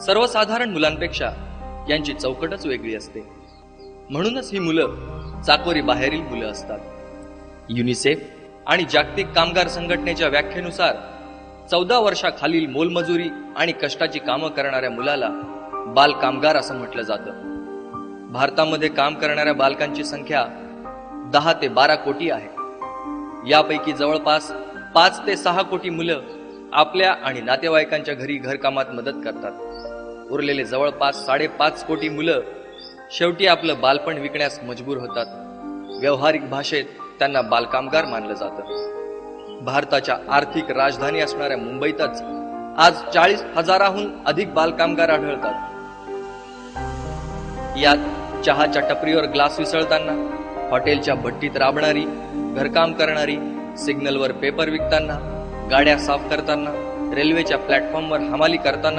सर्वसाधारण मुलांपेक्षा यांची चौकटच वेगळी असते. म्हणूनच ही मुलं चाकोरी बाहेरील मुलं असतात. युनिसेफ आणि जागतिक कामगार संघटनेच्या व्याख्येनुसार 14 वर्षाखालील मोलमजुरी आणि कष्टाची कामं करणाऱ्या मुलाला बाल कामगार असं म्हटलं जातं. भारतामध्ये काम करणाऱ्या बालकांची संख्या 10 ते 12 कोटी आहे. यापैकी जवळपास 5 ते 6 कोटी मुलं आपल्या आणि नातेवाईकांच्या घरी घरकामात मदत करतात. उरलेले जवळपास 5.5 कोटी मुलं शेवटी आपलं बालपण विकण्यास मजबूर होतात. व्यावहारिक भाषेत त्यांना बालकामगार मानलं जातं. भारताच्या आर्थिक राजधानी असणाऱ्या मुंबईतच आज 40,000हून अधिक बालकामगार आढळतात. यात चहाच्या टपरीवर ग्लास विसळताना, हॉटेलच्या भट्टीत राबणारी, घरकाम करणारी, सिग्नलवर पेपर विकताना, गाड्या साफ करताना, रेल्वेच्या प्लॅटफॉर्मवर हमाली करताना